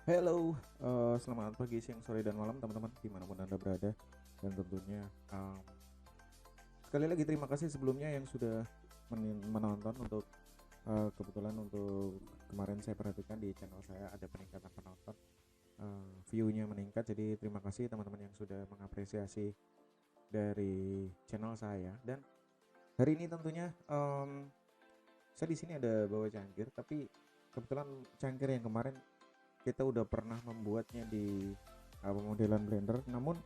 Hello, selamat pagi, siang, sore, dan malam teman-teman dimanapun Anda berada. Dan tentunya sekali lagi terima kasih sebelumnya yang sudah menonton. Untuk kebetulan untuk kemarin saya perhatikan di channel saya ada peningkatan penonton, view-nya meningkat. Jadi terima kasih teman-teman yang sudah mengapresiasi dari channel saya. Dan hari ini tentunya saya di sini ada bawa cangkir, tapi kebetulan cangkir yang kemarin kita udah pernah membuatnya di pemodelan blender. Namun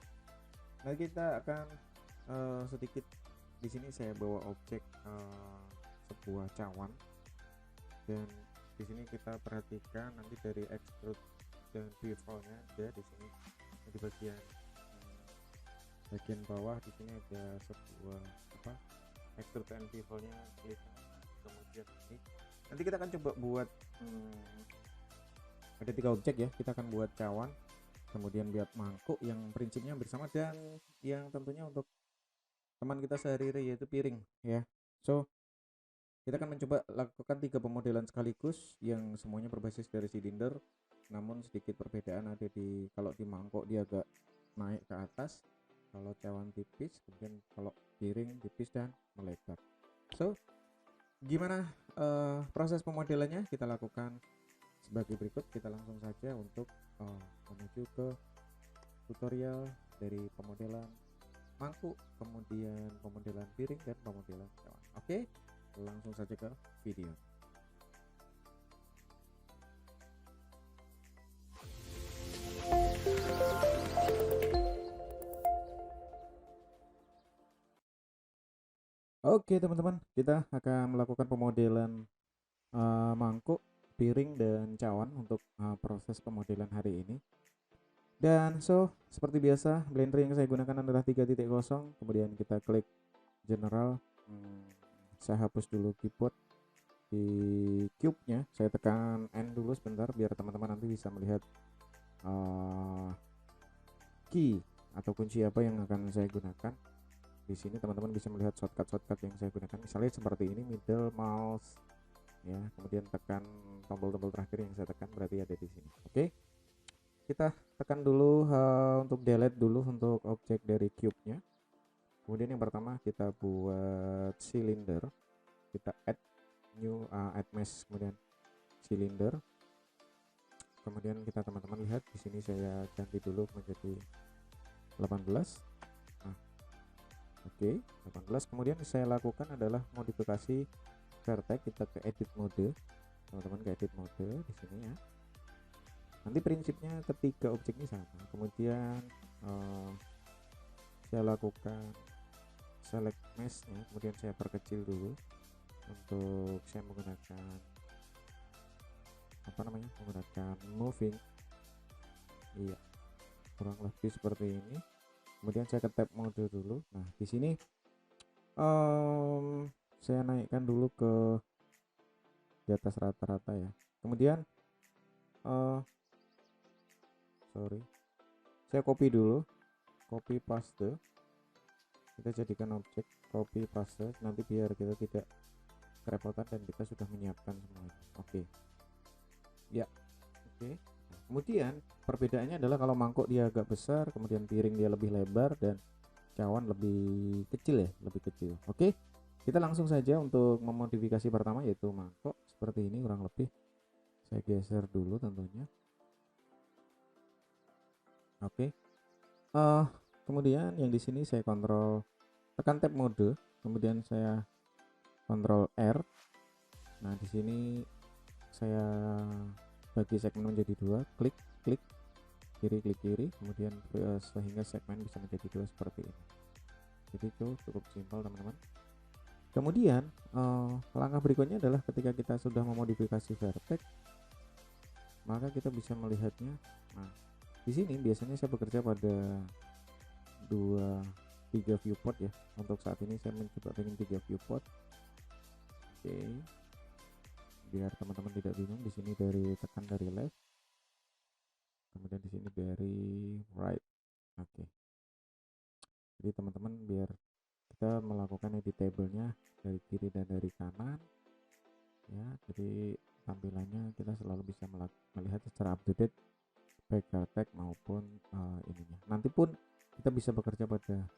nanti kita akan sedikit di sini saya bawa objek sebuah cawan, dan di sini kita perhatikan nanti dari extrude dan bevelnya ada di sini di bagian bawah. Di sini ada sebuah extrude and bevelnya. Kemudian ini nanti kita akan coba buat ada 3 objek ya. Kita akan buat cawan, kemudian buat mangkuk yang prinsipnya bersama, dan yang tentunya untuk teman kita sehari-hari yaitu piring ya. So kita akan mencoba lakukan 3 pemodelan sekaligus yang semuanya berbasis dari silinder, namun sedikit perbedaan ada di kalau di mangkok dia agak naik ke atas, kalau cawan tipis, kemudian kalau piring tipis dan melebar. So gimana proses pemodelannya kita lakukan sebagai berikut. Kita langsung saja untuk menuju ke tutorial dari pemodelan mangkuk, kemudian pemodelan piring, dan pemodelan cawan. Oke, langsung saja ke video. Oke teman-teman, kita akan melakukan pemodelan mangkuk, piring, dan cawan untuk proses pemodelan hari ini. Dan seperti biasa, blender yang saya gunakan adalah 3.0. Kemudian kita klik general. Saya hapus dulu keyboard di cube-nya. Saya tekan N dulu sebentar biar teman-teman nanti bisa melihat key atau kunci apa yang akan saya gunakan. Di sini teman-teman bisa melihat shortcut yang saya gunakan, misalnya seperti ini, middle mouse ya, kemudian tekan tombol-tombol terakhir yang saya tekan berarti ada di sini. Oke, kita tekan dulu untuk delete dulu untuk objek dari cube-nya. Kemudian yang pertama kita buat silinder, kita add new, add mesh, kemudian silinder. Kemudian kita teman-teman lihat di sini saya ganti dulu menjadi 18. Nah, oke, 18. Kemudian saya lakukan adalah modifikasi vertex. Kita ke edit mode, teman-teman, ke edit mode di sini ya. Nanti prinsipnya ketiga objek ini sama. Kemudian saya lakukan select mesh-nya, kemudian saya perkecil dulu. Untuk saya menggunakan menggunakan moving, iya, kurang lebih seperti ini. Kemudian saya ke tab mode dulu. Nah di sini saya naikkan dulu ke di atas rata-rata ya. Kemudian saya copy dulu, copy paste, kita jadikan objek copy paste nanti biar kita tidak kerepotan dan kita sudah menyiapkan semuanya. Oke ya, oke. Nah, kemudian perbedaannya adalah kalau mangkuk dia agak besar, kemudian piring dia lebih lebar, dan cawan lebih kecil ya, lebih kecil. Oke, kita langsung saja untuk memodifikasi pertama yaitu mangkok seperti ini kurang lebih. Saya geser dulu tentunya. Oke, kemudian yang di sini saya kontrol, tekan tab mode, kemudian saya kontrol R. Nah di sini saya bagi segmen menjadi 2, klik kiri, kemudian sehingga segmen bisa menjadi 2 seperti ini. Jadi itu cukup simpel teman-teman. Kemudian langkah berikutnya adalah ketika kita sudah memodifikasi vertex, maka kita bisa melihatnya. Nah di sini biasanya saya bekerja pada 3 viewport ya. Untuk saat ini saya mencoba dengan 3 viewport. Oke, biar teman-teman tidak bingung, di sini tekan dari left, kemudian di sini dari right. Oke, jadi teman-teman biar kita melakukan editable-nya dari kiri dan dari kanan ya, jadi tampilannya kita selalu bisa melihat secara up to date baik vertex maupun ininya. Nanti pun kita bisa bekerja pada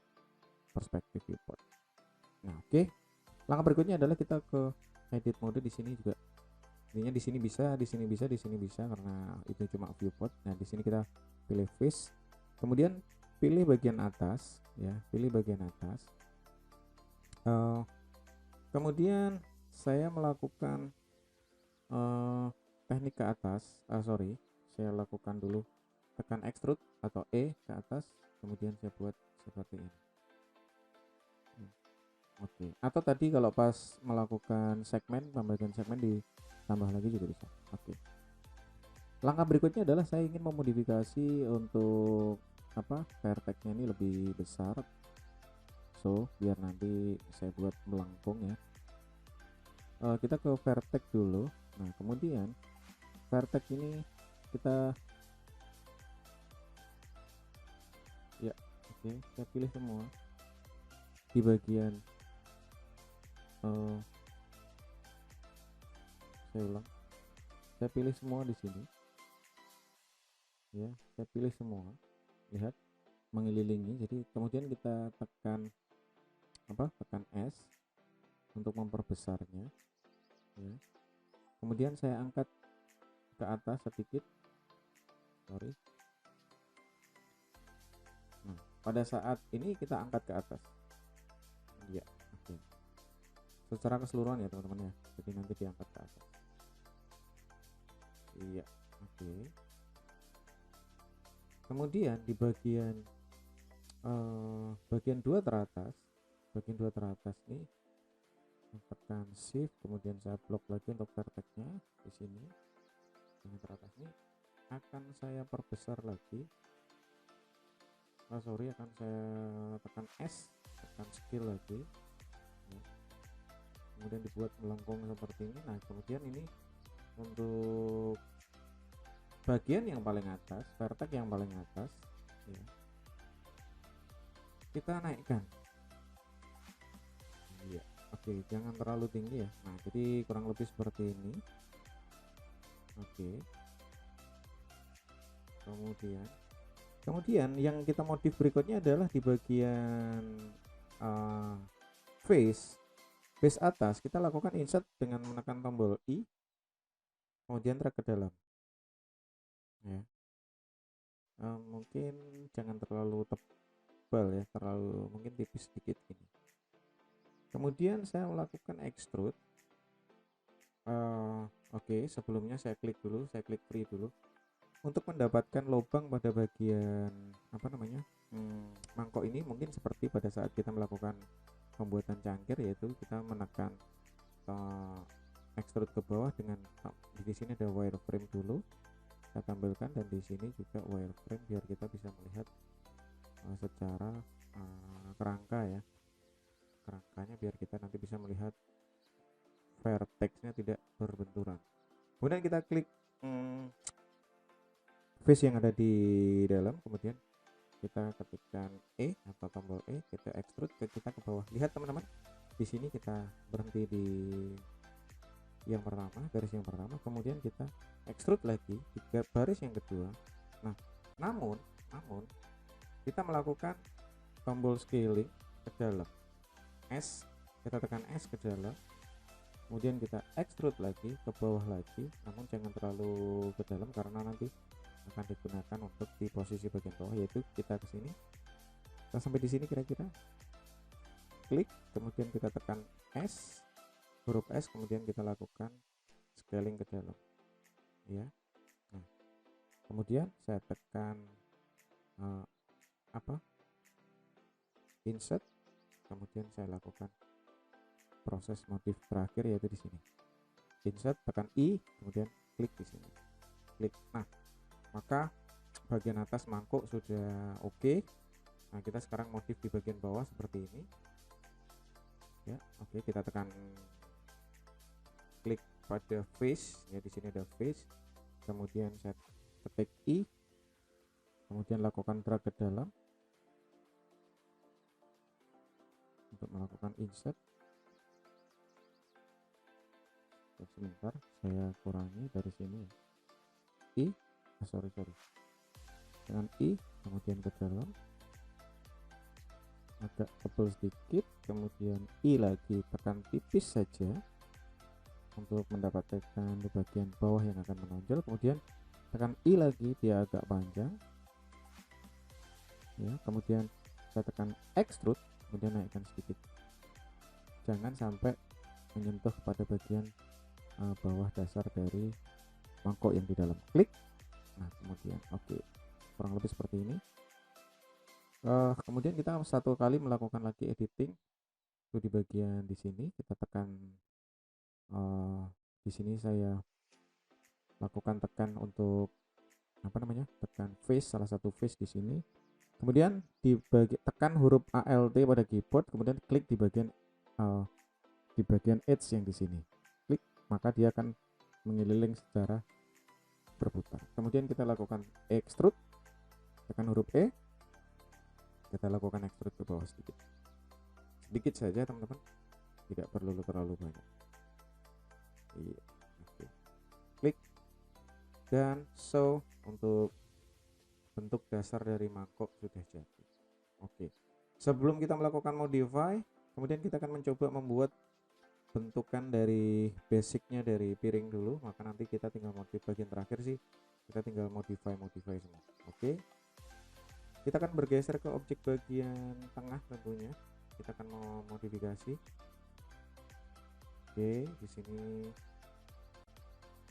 perspektif viewport. Nah, oke. Langkah berikutnya adalah kita ke edit mode. Di sini juga intinya di sini bisa, di sini bisa, di sini bisa, karena itu cuma viewport. Nah, di sini kita pilih face, kemudian pilih bagian atas ya, pilih bagian atas. Kemudian saya melakukan teknik ke atas, saya lakukan dulu tekan extrude atau E ke atas, kemudian saya buat seperti ini. Oke. Atau tadi kalau pas melakukan segmen, pembagian segmen ditambah lagi juga bisa. Oke. Langkah berikutnya adalah saya ingin memodifikasi untuk vertexnya ini lebih besar. So, biar nanti saya buat melengkung ya. Kita ke vertex dulu. Nah, kemudian vertex ini kita saya pilih semua di bagian saya pilih semua di sini ya, saya pilih semua, lihat mengelilingi. Jadi kemudian kita tekan S untuk memperbesarnya ya. Kemudian saya angkat ke atas sedikit, nah pada saat ini kita angkat ke atas ya. Oke. Secara keseluruhan ya teman-teman ya, jadi nanti diangkat ke atas. Iya, oke. Kemudian di bagian bagian 2 teratas, nih tekan shift, kemudian saya blok lagi untuk vertexnya di sini. Bagian teratas ini akan saya perbesar lagi. Akan saya tekan S, tekan scale lagi. Kemudian dibuat melengkung seperti ini. Nah, kemudian ini untuk bagian yang paling atas, vertex yang paling atas ya, kita naikkan ya. Oke, jangan terlalu tinggi ya. Nah, jadi kurang lebih seperti ini. Oke. Kemudian yang kita modif berikutnya adalah di bagian face atas, kita lakukan insert dengan menekan tombol I, kemudian drag ke dalam ya. Mungkin jangan terlalu tebal ya, mungkin tipis sedikit ini. Kemudian saya melakukan extrude. Oke, sebelumnya saya klik free dulu untuk mendapatkan lubang pada bagian mangkok ini. Mungkin seperti pada saat kita melakukan pembuatan cangkir, yaitu kita menekan extrude ke bawah dengan di sini ada wireframe dulu saya tampilkan, dan di sini juga wireframe biar kita bisa melihat secara kerangka ya, kerangkanya biar kita nanti bisa melihat vertexnya tidak berbenturan. Kemudian kita klik face yang ada di dalam, kemudian kita ketikkan E atau tombol E, kita extrude kita ke bawah. Lihat teman-teman, di sini kita berhenti di yang pertama, garis yang pertama, kemudian kita extrude lagi di baris yang kedua. Nah, namun kita melakukan tombol scaling ke dalam, S, kita tekan S ke dalam, kemudian kita extrude lagi ke bawah lagi, namun jangan terlalu ke dalam karena nanti akan digunakan untuk di posisi bagian bawah, yaitu kita ke sini. Kita sampai di sini kira-kira, klik, kemudian kita tekan S, huruf S, kemudian kita lakukan scaling ke dalam ya. Nah, kemudian saya tekan insert, kemudian saya lakukan proses modif terakhir, yaitu di sini insert, tekan I, kemudian klik di sini, klik. Nah, maka bagian atas mangkuk sudah oke. Nah, kita sekarang modif di bagian bawah seperti ini ya. Oke, kita tekan klik pada face ya, di sini ada face, kemudian saya ketik I, kemudian lakukan drag ke dalam untuk melakukan insert. Sebentar, saya kurangi dari sini I, sorry tekan I, kemudian ke dalam, agak tebal sedikit, kemudian I lagi, tekan tipis saja untuk mendapatkan di bagian bawah yang akan menonjol, kemudian tekan I lagi, dia agak panjang ya, kemudian saya tekan extrude, kemudian naikkan sedikit, jangan sampai menyentuh pada bagian bawah dasar dari mangkok yang di dalam. Klik, nah kemudian oke, kurang lebih seperti ini. Kemudian kita satu kali melakukan lagi editing itu di bagian di sini, kita tekan di sini saya lakukan tekan untuk apa namanya, tekan face, salah satu face di sini, kemudian tekan huruf ALT pada keyboard, kemudian klik di bagian edge yang di sini, klik, maka dia akan mengeliling secara berputar. Kemudian kita lakukan extrude, tekan huruf E, kita lakukan extrude ke bawah sedikit saja teman-teman, tidak perlu terlalu banyak. Iya, oke. Klik, dan so untuk bentuk dasar dari mangkok sudah jadi. Oke, sebelum kita melakukan modify, kemudian kita akan mencoba membuat bentukan dari basicnya dari piring dulu, maka nanti kita tinggal modif bagian terakhir sih, kita tinggal modify semua. Oke, kita akan bergeser ke objek bagian tengah tentunya, kita akan memodifikasi. Oke, di sini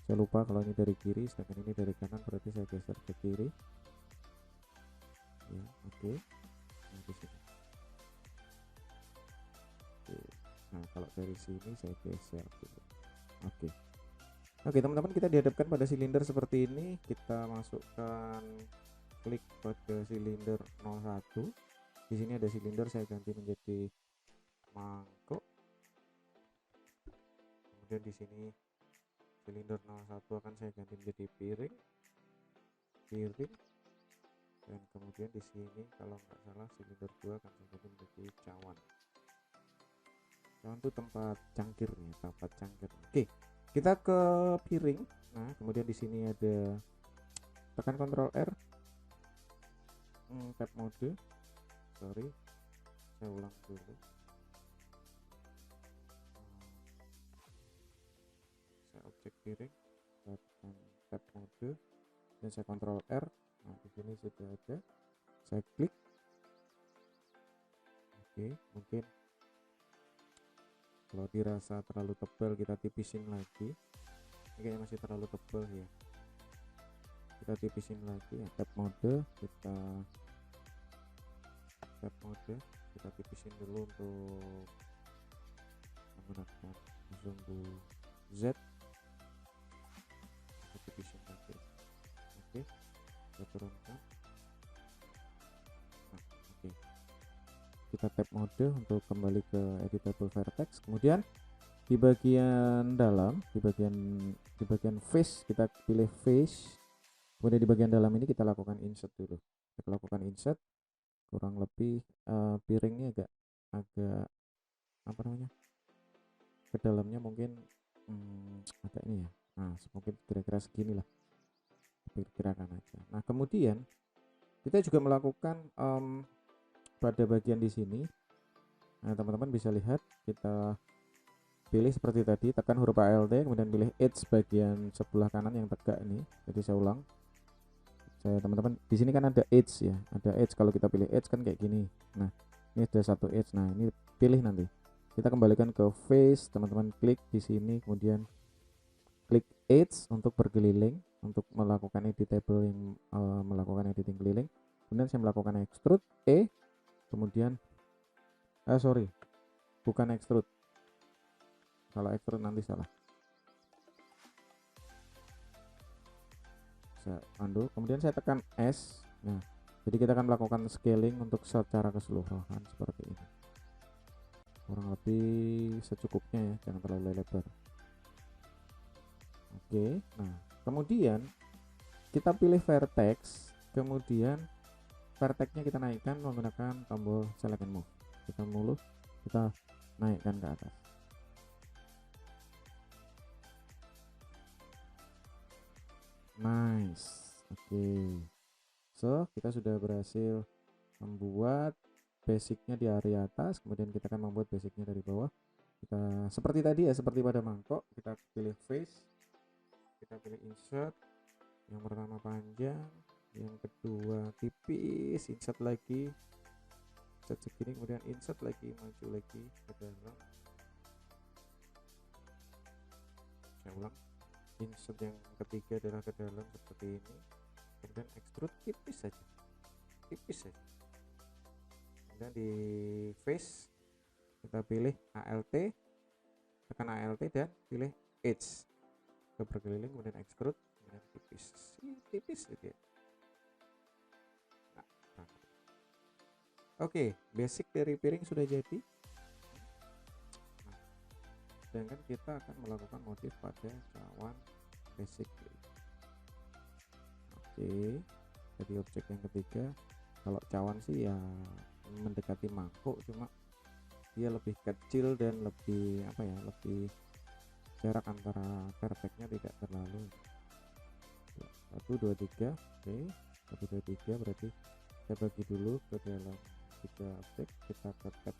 saya lupa kalau ini dari kiri, sedangkan ini dari kanan, berarti saya geser ke kiri ya. Oke, nah di sini. Oke, nah kalau dari sini saya geser dulu. Oke teman-teman, kita dihadapkan pada silinder seperti ini, kita masukkan, klik pada silinder 01. Di sini ada silinder, saya ganti menjadi mangkok. Kemudian di sini silinder 01 akan saya ganti menjadi piring, dan kemudian di sini kalau nggak salah silinder 2 akan saya ganti menjadi cawan. Cawan itu tempat cangkir nih, tempat cangkir. Oke, kita ke piring. Nah, kemudian di sini ada, tekan Ctrl R, tab mode. Sorry, saya ulang dulu. Saya objek piring, saya tekan tab mode, dan saya Ctrl R. Nah, di sini sudah ada. Saya klik. Oke, mungkin kalau dirasa terlalu tebal kita tipisin lagi. Ini kayaknya masih terlalu tebal ya, kita tipisin lagi ya. Tab mode, kita tipisin dulu untuk menggunakan sumbu Z, kita tipisin lagi. Oke, kita turunkan. Nah, oke, kita tab mode untuk kembali ke editable vertex. Kemudian di bagian dalam, di bagian face, kita pilih face. Kemudian di bagian dalam ini kita lakukan insert dulu. Kita lakukan insert, kurang lebih piringnya agak apa namanya, ke dalamnya mungkin agak ini ya. Nah, mungkin kira-kira segini lah, perkirakan aja. Nah, kemudian kita juga melakukan pada bagian di sini. Nah, teman-teman bisa lihat, kita pilih seperti tadi, tekan huruf ALT, kemudian pilih edge bagian sebelah kanan yang tegak ini. Jadi saya ulang, teman-teman di sini kan ada edge ya, ada edge. Kalau kita pilih edge kan kayak gini. Nah, ini ada satu edge. Nah, ini pilih, nanti kita kembalikan ke face, teman-teman klik di sini, kemudian klik edge untuk berkeliling, untuk melakukan editable yang melakukan editing keliling. Kemudian saya melakukan extrude E, kemudian sorry, bukan extrude, kalau extrude nanti salah, saya undo, kemudian saya tekan S. Nah, jadi kita akan melakukan scaling untuk secara keseluruhan seperti ini, kurang lebih secukupnya ya, jangan terlalu lebar. Oke, nah kemudian kita pilih vertex, kemudian vertexnya kita naikkan menggunakan tombol select and move. Kita naikkan ke atas. Nice. Oke, So kita sudah berhasil membuat basicnya di area atas, kemudian kita akan membuat basicnya dari bawah. Kita seperti tadi ya, seperti pada mangkok, kita pilih face, kita pilih insert, yang pertama panjang, yang kedua tipis, insert lagi, insert segini, kemudian insert lagi, maju lagi ke dalam. Saya ulang, insert yang ketiga adalah ke dalam seperti ini, kemudian extrude tipis saja, tipis saja. Kemudian di face kita pilih ALT, tekan ALT dan pilih edge, ke berkeliling, kemudian extrude, kemudian tipis, tipis saja. Nah, oke, basic dari piring sudah jadi. Nah, sedangkan kita akan melakukan modif pada cawan basic. Oke, jadi objek yang ketiga, kalau cawan sih ya mendekati mangkuk, cuma dia lebih kecil dan lebih apa ya, lebih jarak antara vertexnya tidak terlalu. 1 2 3. Oke, 1 2 3 berarti kita bagi dulu ke dalam 3 objek. Kita ke tab,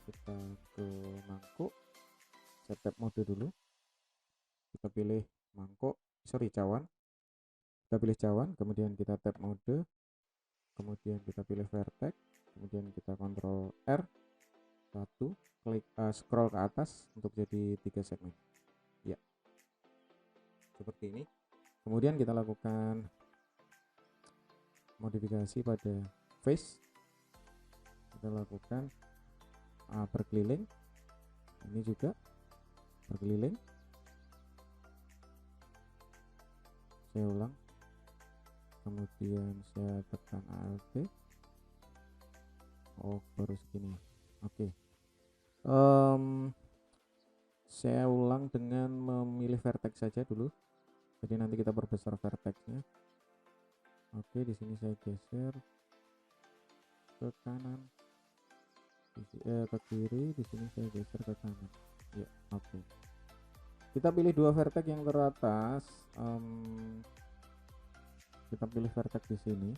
kita ke mangkuk, set tab mode dulu, kita pilih mangkuk, cawan, kita pilih cawan, kemudian kita tab mode, kemudian kita pilih vertex, kemudian kita kontrol R 1, klik scroll ke atas untuk jadi 3 segmen ya, seperti ini. Kemudian kita lakukan modifikasi pada face, kita lakukan berkeliling, ini juga berkeliling. Saya ulang, kemudian saya tekan ALT. Oh, baru segini. Oke. Saya ulang dengan memilih vertex saja dulu. Jadi nanti kita perbesar vertexnya. Oke, di sini saya geser ke kanan, ke kiri. Di sini saya geser ke kanan. Ya, oke. Kita pilih 2 vertex yang teratas. Kita pilih vertex di sini,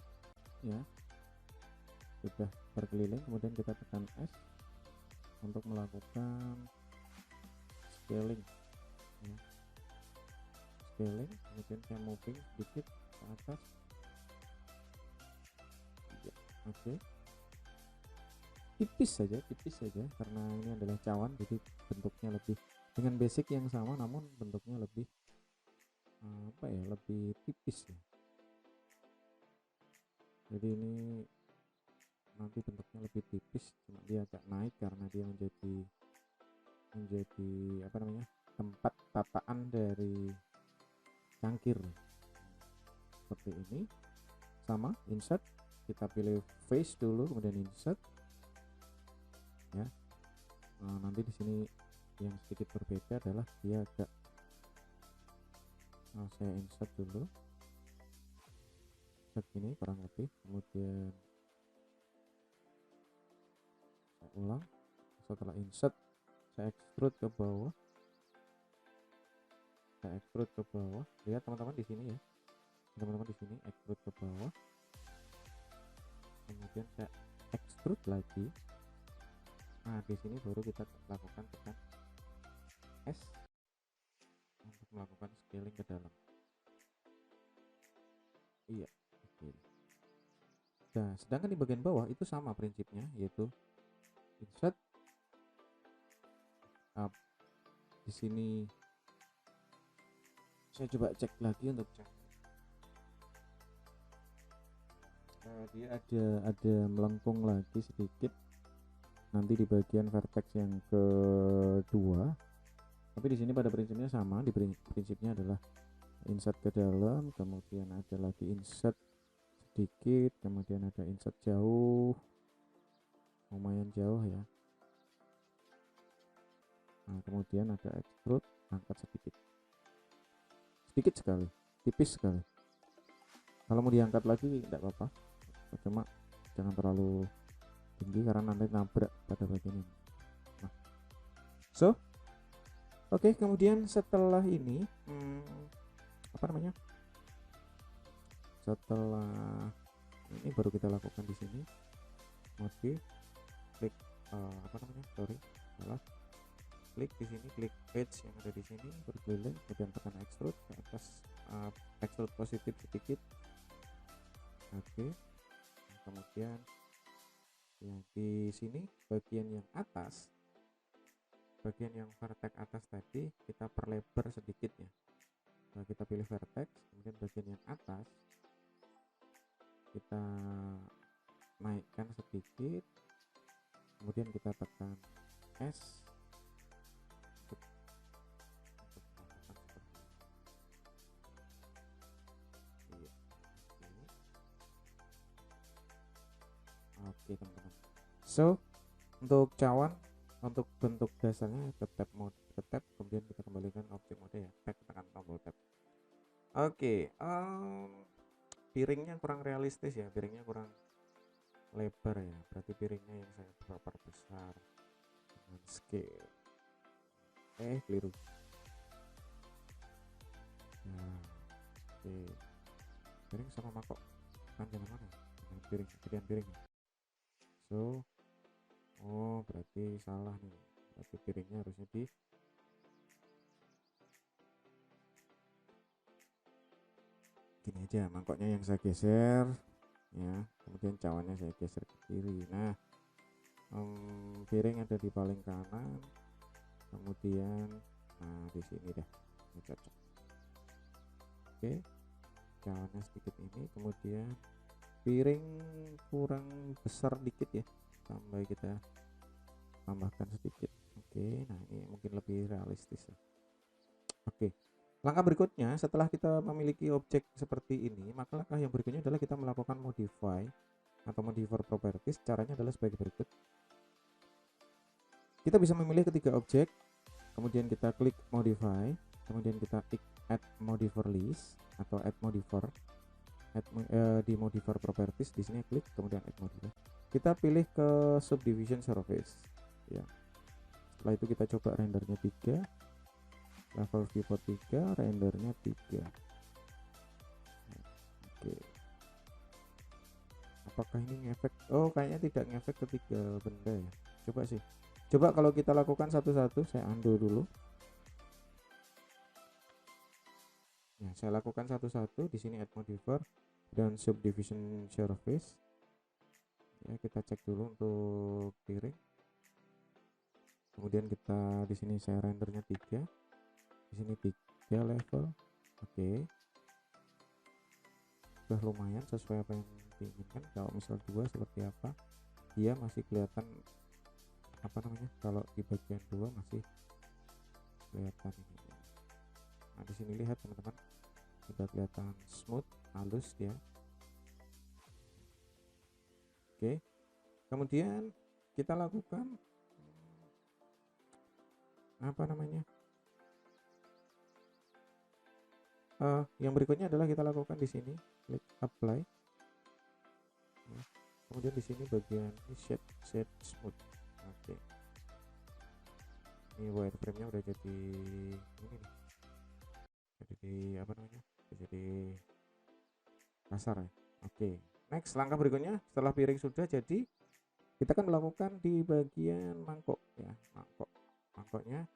ya. Sudah berkeliling, kemudian kita tekan S untuk melakukan scaling, ya. Scaling, kemudian saya moving sedikit ke atas, ya. Oke, tipis saja karena ini adalah cawan, jadi bentuknya lebih dengan basic yang sama, namun bentuknya lebih apa ya, lebih tipis ya. Jadi ini nanti bentuknya lebih tipis, cuma dia agak naik karena dia menjadi apa namanya, tempat tataan dari cangkir seperti ini. Sama insert, kita pilih face dulu, kemudian insert, ya. Nanti di sini yang sedikit berbeda adalah dia agak saya insert dulu segini kurang lebih, kemudian saya ulang. Setelah insert saya extrude ke bawah, lihat teman-teman di sini ya, teman-teman di sini extrude ke bawah, kemudian saya extrude lagi. Nah, di sini baru kita lakukan tekan S untuk melakukan scaling ke dalam. Iya, oke. Nah, sedangkan di bagian bawah itu sama prinsipnya, yaitu insert up. Di sini saya coba cek lagi untuk cek. Dia ada melengkung lagi sedikit nanti di bagian vertex yang kedua. Tapi di sini pada prinsipnya sama, di prinsipnya adalah insert ke dalam, kemudian ada lagi insert sedikit, kemudian ada insert jauh, lumayan jauh ya. Nah, kemudian ada extrude, angkat sedikit sekali, tipis sekali. Kalau mau diangkat lagi tidak apa-apa, cuma jangan terlalu tinggi karena nanti nabrak pada bagian ini. Nah, oke, kemudian setelah ini apa namanya, setelah Ini baru kita lakukan di sini, modif, klik klik di sini, klik edge yang ada di sini, berkeliling, kemudian tekan extrude ke atas, extrude positif sedikit. Oke. Kemudian ya di sini bagian yang atas, bagian yang vertex atas tadi kita perlebar sedikit ya. Nah, kita pilih vertex, kemudian bagian yang atas kita naikkan sedikit, kemudian kita tekan S untuk menambahkan seperti ini. Iya. Oke teman-teman. So untuk cawan, untuk bentuk dasarnya ke tab mode, ke tab, kemudian kita kembalikan objek mode ya, tekan tombol tab. Oke, piringnya kurang realistis ya, piringnya kurang lebar ya, berarti piringnya yang saya perbesar dengan scale. Keliru. Nah, oke. Piring sama mangkok panjang mana? Dengan piring, gedean piring. So, oh berarti salah nih, berarti piringnya harusnya di gini aja, mangkoknya yang saya geser ya, kemudian cawannya saya geser ke kiri. Nah, piring ada di paling kanan, kemudian nah di sini deh, ini cocok. Oke, cawannya sedikit ini, kemudian piring kurang besar dikit ya, tambah kita tambahkan sedikit. Oke, nah ini mungkin lebih realistis ya. Oke, langkah berikutnya setelah kita memiliki objek seperti ini, maka langkah yang berikutnya adalah kita melakukan modify atau modifier properties. Caranya adalah sebagai berikut. Kita bisa memilih ketiga objek, kemudian kita klik modify, kemudian kita add modifier list atau add modifier, di modifier properties di sini klik, kemudian add modifier. Kita pilih ke subdivision surface ya. Setelah itu kita coba rendernya 3, level viewport 3, rendernya 3. Oke, apakah ini ngefek? Oh kayaknya tidak ngefek ketiga benda ya, coba sih, coba kalau kita lakukan satu-satu. Saya undo dulu ya, saya lakukan satu-satu. Di sini add modifier dan subdivision surface ya, kita cek dulu untuk piring, kemudian kita di sini saya rendernya 3, di sini 3 level. Oke, sudah lumayan sesuai apa yang diinginkan. Kalau misal 2 seperti apa, dia masih kelihatan apa namanya, kalau di bagian 2 masih kelihatan ini. Nah di sini lihat teman-teman, sudah kelihatan smooth, halus dia. Oke, kemudian kita lakukan apa namanya, yang berikutnya adalah kita lakukan di sini klik apply ya. Kemudian di sini bagian ini shade smooth. Oke, ini wireframe nya udah jadi ini nih, jadi apa namanya, jadi kasar ya. Oke, next langkah berikutnya setelah piring sudah jadi, kita akan melakukan di bagian mangkok ya, mangkoknya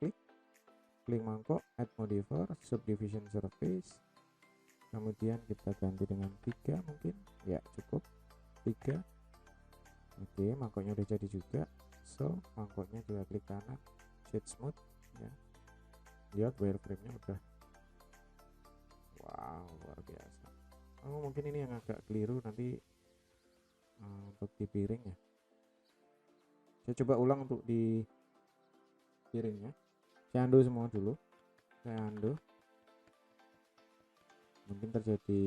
klik mangkok, add modifier, subdivision surface, kemudian kita ganti dengan 3 mungkin ya, cukup 3. Oke, mangkoknya udah jadi juga. So mangkoknya juga klik kanan, shade smooth ya, lihat wireframe nya udah, wow luar biasa. Oh mungkin ini yang agak keliru nanti untuk di piring ya, saya coba ulang untuk di piringnya. Saya undo semua dulu, saya undo, mungkin terjadi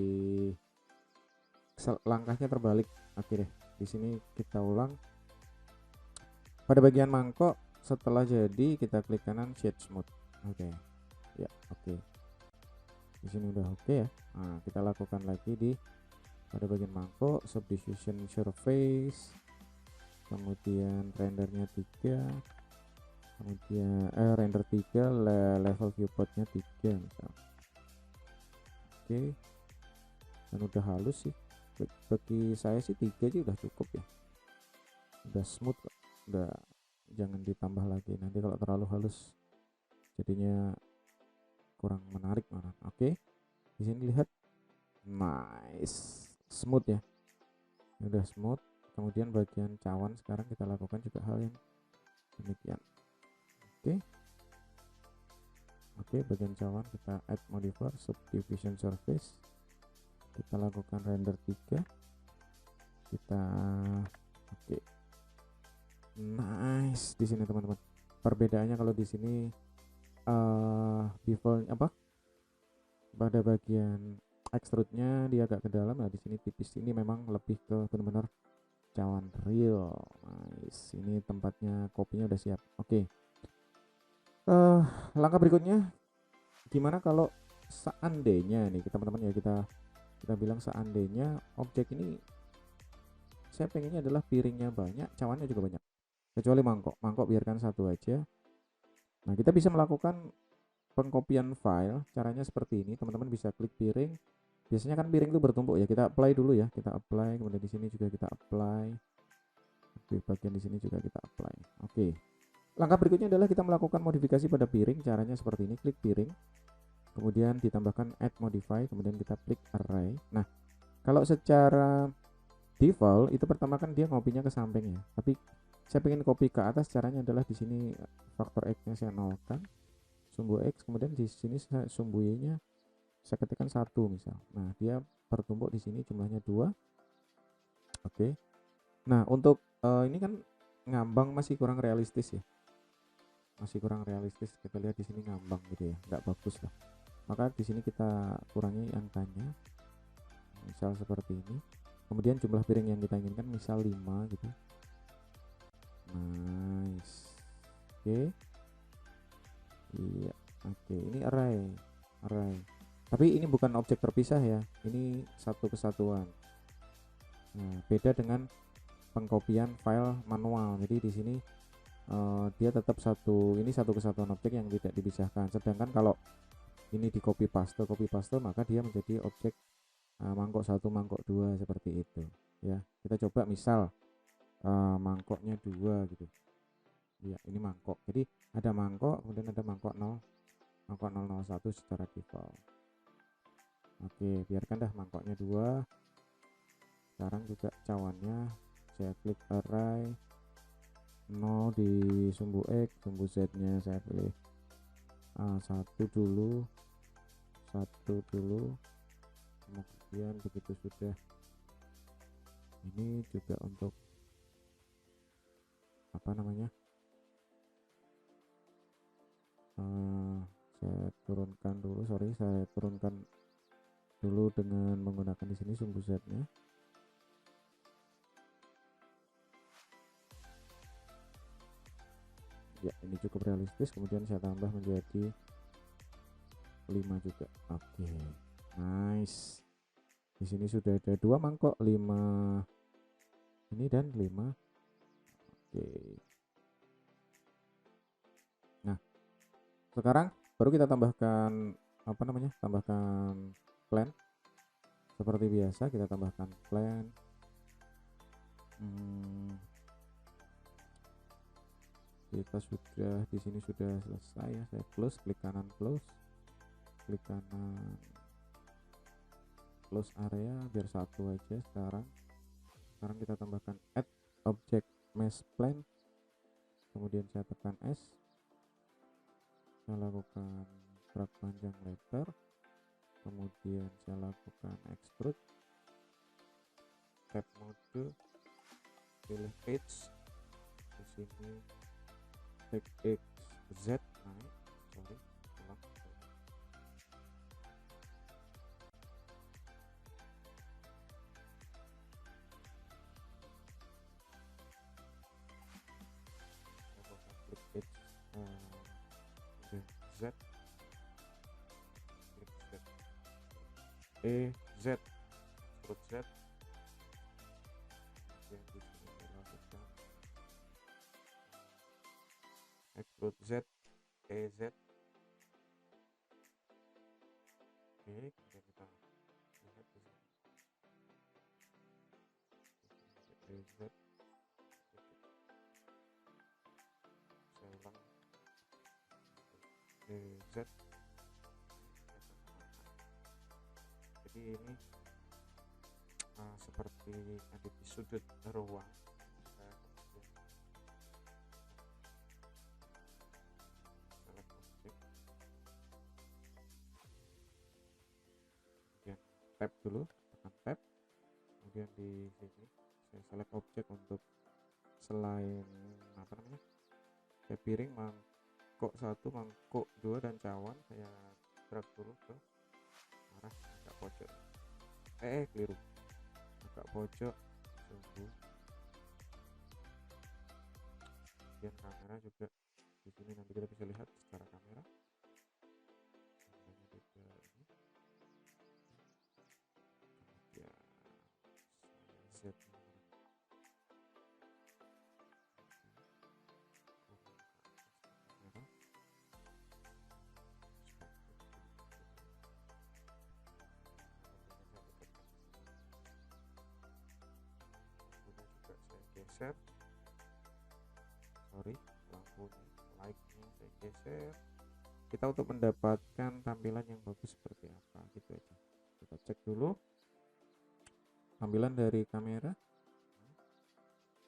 langkahnya terbalik. Oke deh, di sini kita ulang. Pada bagian mangkok setelah jadi kita klik kanan shade smooth. Oke ya, oke, di sini udah oke ya. Nah kita lakukan lagi di pada bagian mangkok, subdivision surface, kemudian rendernya 3, kemudian render 3, level viewportnya 3 misal. Oke, dan udah halus sih, bagi saya sih 3 aja udah cukup ya, udah smooth kok, udah, jangan ditambah lagi, nanti kalau terlalu halus jadinya kurang menarik malah. Oke, di sini lihat, nice, smooth ya, udah smooth. Kemudian bagian cawan sekarang kita lakukan juga hal yang demikian. Oke, bagian cawan kita add modifier subdivision surface, kita lakukan render 3, kita oke, nice. Di sini teman-teman, perbedaannya kalau di sini bevel apa, pada bagian extrude-nya dia agak ke dalam, nah di sini tipis, ini memang lebih ke benar-benar cawan real. Nice, ini tempatnya kopinya udah siap. Oke, langkah berikutnya gimana kalau seandainya nih teman-teman ya, kita bilang seandainya objek ini saya pengennya adalah piringnya banyak, cawannya juga banyak, kecuali mangkok biarkan satu aja. Nah, kita bisa melakukan pengkopian file, caranya seperti ini teman-teman, bisa klik piring, biasanya kan piring itu bertumpuk ya, kita apply dulu ya, kita apply, kemudian di sini juga kita apply, di bagian di sini juga kita apply. Oke, langkah berikutnya adalah kita melakukan modifikasi pada piring, caranya seperti ini, klik piring, kemudian ditambahkan add modify, kemudian kita klik array. Nah, kalau secara default itu pertama kan dia ngopinya ke samping ya, tapi saya pengen copy ke atas, caranya adalah di sini faktor x-nya saya nolkan, sumbu x, kemudian di sini sumbu y-nya saya ketikkan 1 misal. Nah, dia bertumpuk di sini jumlahnya 2. Oke. Nah, untuk ini kan ngambang masih kurang realistis ya. Masih kurang realistis. Kita lihat di sini ngambang gitu ya, nggak bagus lah. Maka di sini kita kurangi angkanya. Misal seperti ini. Kemudian jumlah piring yang kita inginkan misal 5 gitu. Nice. Oke. Iya, oke, ini array. Tapi ini bukan objek terpisah ya, ini satu kesatuan. Nah, beda dengan pengkopian file manual. Jadi di sini dia tetap ini satu kesatuan objek yang tidak dipisahkan. Sedangkan kalau ini di copy paste, maka dia menjadi objek mangkok 1, mangkok 2 seperti itu. Ya, kita coba misal mangkoknya 2 gitu. Ya, ini mangkok. Jadi ada mangkok, kemudian ada mangkok 001 secara default. Oke, biarkan dah mangkoknya 2. Sekarang juga cawannya saya klik array 0 di sumbu x, sumbu z nya saya pilih 1 dulu, kemudian begitu sudah, ini juga untuk apa namanya, saya turunkan dulu dengan menggunakan di sini sumbu z nya. Ya, ini cukup realistis, kemudian saya tambah menjadi 5 juga. Oke, nice. Di sini sudah ada 2 mangkok, 5 ini dan 5. Oke. Nah, sekarang baru kita tambahkan apa namanya, tambahkan plan. Seperti biasa kita tambahkan plan. Kita sudah di sini sudah selesai ya, saya close, klik kanan close, klik kanan close area biar satu aja. Sekarang kita tambahkan add object mesh plan, kemudian saya tekan S, saya lakukan drag panjang lebar, kemudian saya lakukan extrude, tab mode, pilih edge, di sini take X Z naik, ulang. Klik X Z, klik Z, Z, extrude Z, kemudian di sini saya lakukan extrude Z, EZ. Oke, kemudian kita lihat di sini. DZ, saya ulang, DZ. Jadi ini seperti ada di sudut ruang. Kita kemudian select objek, kemudian tab dulu, tekan tab, kemudian di sini saya select objek untuk selain apa namanya, kayak piring, mangkok 1, mangkok 2, dan cawan. Saya drag dulu ke arah agak pojok, keliru, agak pojok sungguh. Kemudian kamera juga di sini, nanti kita bisa lihat secara kamera. Juga ini. Kemudian saya Z kamera. Kemudian juga saya geser, lampunya, light-nya saya geser. Kita untuk mendapatkan tampilan yang bagus seperti apa gitu aja. Kita cek dulu tampilan dari kamera.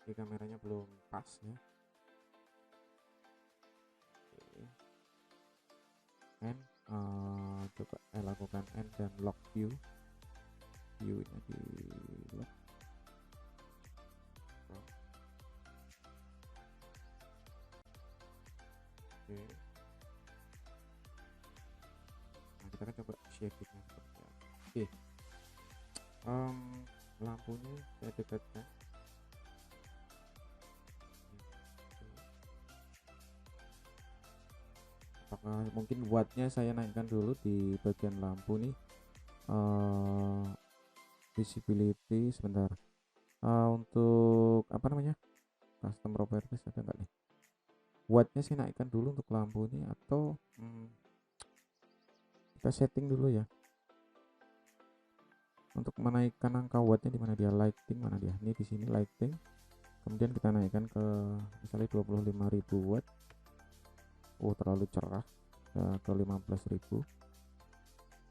Di kameranya belum pas ya. Oke. And coba lakukan end dan lock view. View-nya di lock. Oke. Nah, kita kan coba shading-nya seperti apa. Oke. Lampunya saya dekatkan. Apakah mungkin wattnya saya naikkan dulu di bagian lampu nih, visibility sebentar, untuk apa namanya, custom properties ada nggak nih, wattnya saya naikkan dulu untuk lampu ini, atau kita setting dulu ya untuk menaikkan angka wattnya. di mana dia, lighting, mana dia, ini di sini lighting, kemudian kita naikkan ke misalnya 25.000 watt. Oh, terlalu cerah, ke 15.000,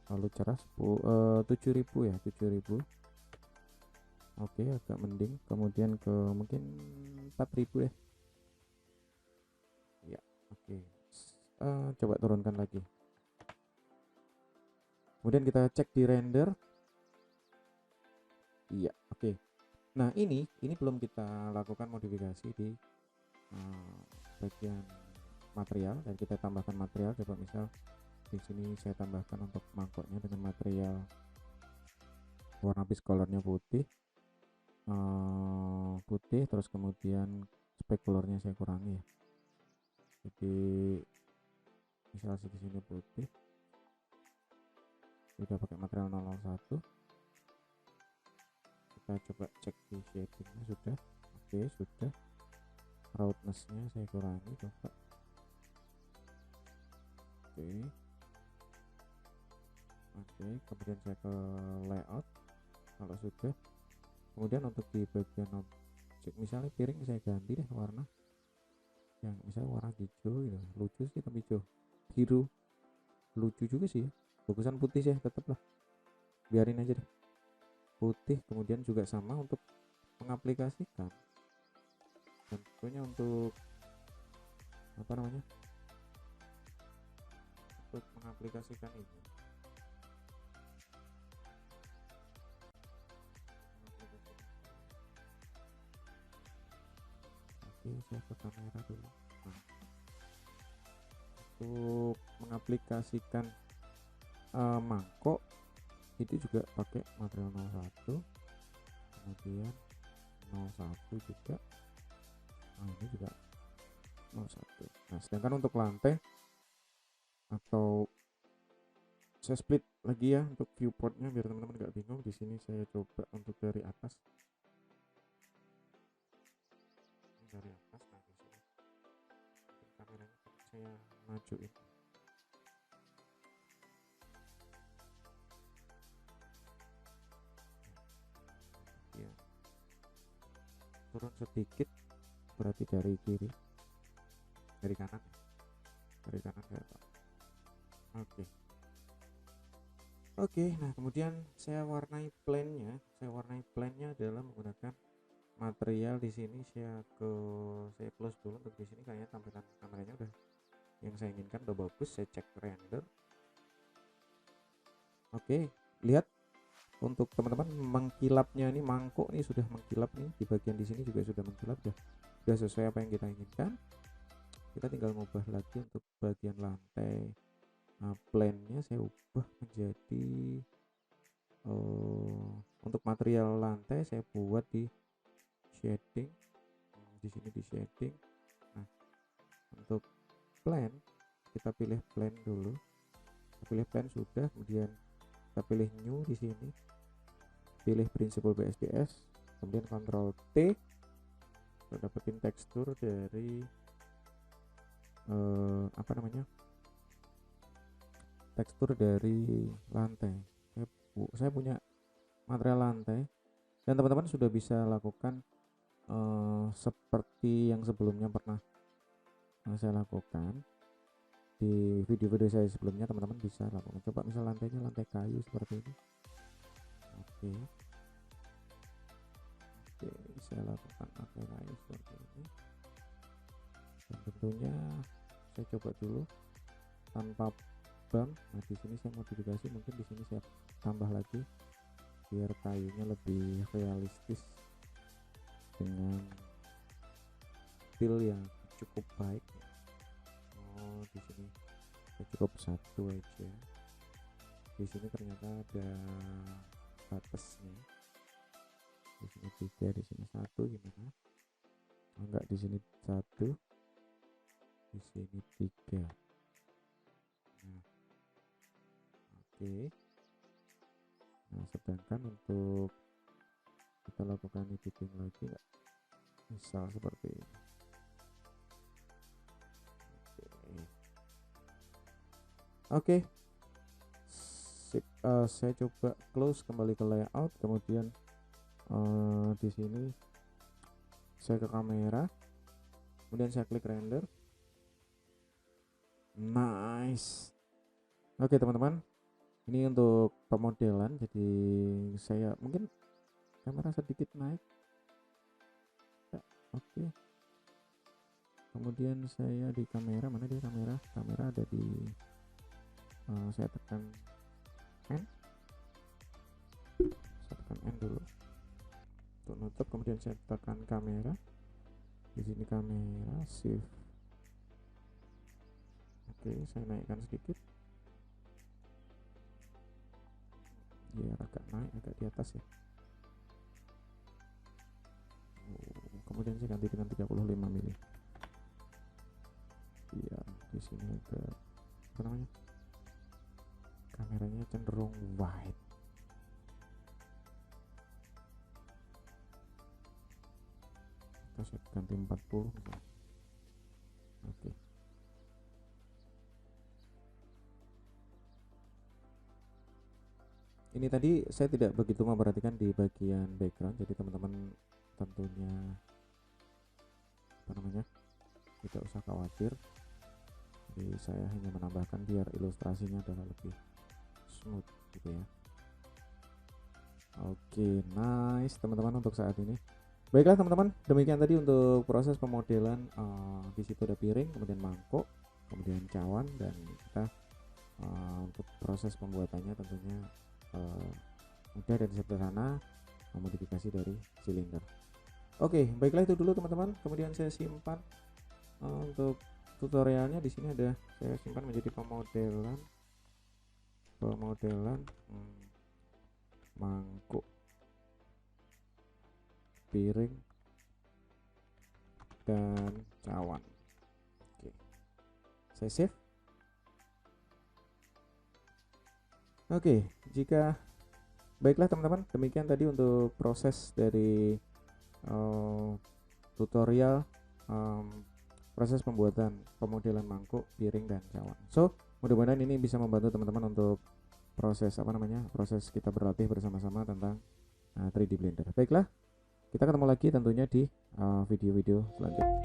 terlalu cerah, 7.000 ya, 7.000. Oke, agak mending. Kemudian ke mungkin 4.000 deh ya. Oke, coba turunkan lagi, kemudian kita cek di render. Iya, oke. Nah, ini belum kita lakukan modifikasi di bagian material, dan kita tambahkan material. Coba misal di sini saya tambahkan untuk mangkoknya dengan material warna base colornya putih, terus kemudian specularnya saya kurangi ya. Jadi misal di sini putih, sudah pakai material 001. Kita coba cek di shadingnya, sudah. Oke, sudah. Roughness-nya saya kurangi, coba. Oke, kemudian saya ke layout kalau sudah. Kemudian untuk di bagian objek, misalnya piring saya ganti deh warna yang misalnya warna hijau gitu. Lucu sih tapi hijau, biru lucu juga sih ya. Bagusan putih sih tetap lah, biarin aja deh putih. Kemudian juga sama untuk mengaplikasikan, tentunya untuk apa namanya, untuk mengaplikasikan ini. Oke, saya ke kamera dulu. Nah, untuk mengaplikasikan mangkok itu juga pakai material 01, kemudian 01 juga. Nah, ini juga 01. Nah, sedangkan untuk lantai, atau saya split lagi ya untuk viewportnya biar teman-teman nggak bingung. Di sini saya coba untuk dari atas. Ini dari atas. Nah, di sini kameranya saya majuin. Ya. turun sedikit, berarti dari kiri, dari kanan, saya tahu. Oke, nah kemudian saya warnai plannya adalah menggunakan material. Di sini saya close dulu. Untuk di sini kayaknya tampilan kameranya udah yang saya inginkan, udah bagus. Saya cek render. Oke, lihat untuk teman-teman mengkilapnya, ini mangkuk nih sudah mengkilap nih, di bagian di sini juga sudah mengkilap, sudah sesuai apa yang kita inginkan. Kita tinggal ngubah lagi untuk bagian lantai. Nah, plannya saya ubah menjadi untuk material lantai saya buat di shading, di sini di shading. Nah, untuk plan kita pilih plan dulu, kita pilih plan sudah, kemudian kita pilih new di sini, pilih Principled BSDS, kemudian Ctrl T, kita dapetin tekstur dari tekstur dari lantai. Saya punya material lantai, dan teman-teman sudah bisa lakukan seperti yang sebelumnya pernah saya lakukan di video-video saya sebelumnya. Teman-teman bisa lakukan, coba misal lantainya lantai kayu seperti ini. Oke, bisa lakukan lantai kayu seperti ini, dan tentunya saya coba dulu tanpa bam. Nah, di sini saya modifikasi, mungkin di sini saya tambah lagi biar kayunya lebih realistis dengan feel yang cukup baik. Di sini saya cukup satu aja. Di sini ternyata ada batasnya. Di sini 3, di sini 1, gimana? Enggak, di sini 1, di sini 3. Nah, oke. Nah, sedangkan untuk kita lakukan editing lagi, misal seperti ini. Oke. Sip. Saya coba close, kembali ke layout, kemudian di sini saya ke kamera, kemudian saya klik render. Nice. Oke teman-teman, ini untuk pemodelan. Jadi saya mungkin kamera sedikit naik ya, oke. Kemudian saya di kamera, mana dia kamera ada di saya tekan N, dulu untuk nutup, kemudian saya tekan kamera. Di sini kamera shift. Oke, saya naikkan sedikit biar agak naik, agak di atas ya. Kemudian saya ganti dengan 35 mili biar di sini agak kameranya cenderung wide. Kita saya ganti 40 misalnya. Oke. Ini tadi saya tidak begitu memperhatikan di bagian background, jadi teman-teman tentunya tidak usah khawatir. Jadi saya hanya menambahkan biar ilustrasinya adalah lebih smooth gitu ya. Oke, nice teman-teman untuk saat ini. Baiklah teman-teman, demikian tadi untuk proses pemodelan. Di situ ada piring, kemudian mangkok, kemudian cawan, dan kita untuk proses pembuatannya tentunya mudah dan sederhana, modifikasi dari silinder. Oke, baiklah itu dulu teman-teman. Kemudian saya simpan untuk tutorialnya. Di sini ada, saya simpan menjadi pemodelan mangkuk, piring, dan cawan. Oke, saya save. Oke, jika baiklah teman-teman, demikian tadi untuk proses dari tutorial proses pembuatan pemodelan mangkuk, piring, dan cawan. So, mudah-mudahan ini bisa membantu teman-teman untuk proses proses kita berlatih bersama-sama tentang 3D Blender. Baiklah, Kita ketemu lagi tentunya di video-video selanjutnya.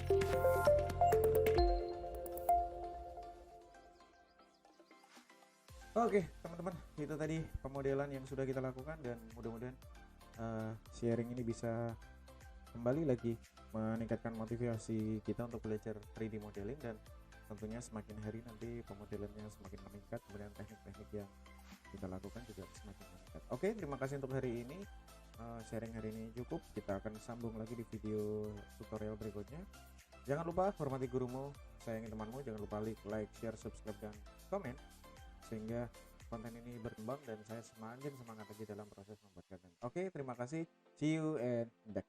Oke teman-teman, itu tadi pemodelan yang sudah kita lakukan, dan mudah-mudahan sharing ini bisa kembali lagi meningkatkan motivasi kita untuk belajar 3D modeling, dan tentunya semakin hari nanti pemodelannya semakin meningkat, kemudian teknik-teknik yang kita lakukan juga semakin meningkat. Oke, terima kasih untuk hari ini. Sharing hari ini cukup, kita akan sambung lagi di video tutorial berikutnya. Jangan lupa hormati gurumu, sayangi temanmu, jangan lupa like, share, subscribe, dan komen sehingga konten ini berkembang dan saya semakin semangat lagi dalam proses membuat konten. Oke, terima kasih. See you and dak.